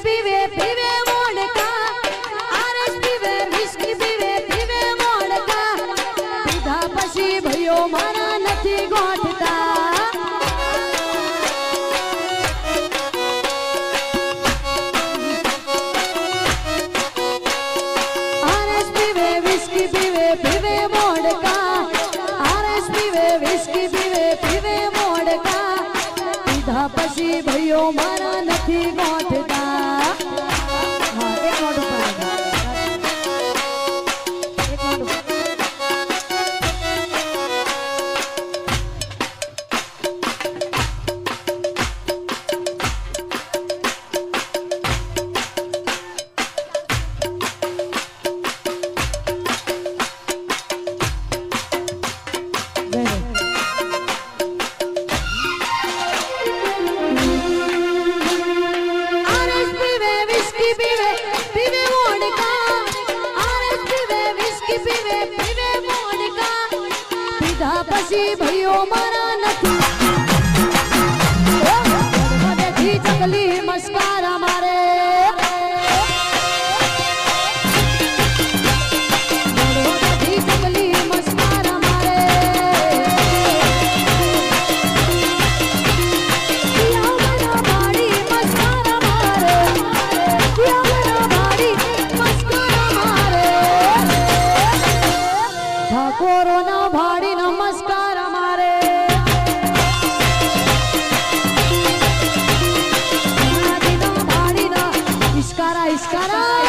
પીવે પીવે મોડકા આરસ પીવે વિસ્કી પીવે પીવે મોડકા પીધા પછી ભયો મારા નથી ગોઠતા આરસ પીવે વિસ્કી પીવે પીવે મોડકા આરસ પીવે વિસ્કી પીવે પીવે મોડકા પીધા પછી ભયો મારા નથી ગોઠતા એક નોટ ઉપર પછી ભયો મારા નથી ચકલી મસ્કારા મારે ચકલી મસ્કારા મારે ભાડી મસ્કારા મારે ભાડી મસ્કારા મારે ઠાકોરોના ભાડી નમસ્કાર અમારે ભાડીના ઇસ્કારા ઇસ્કારા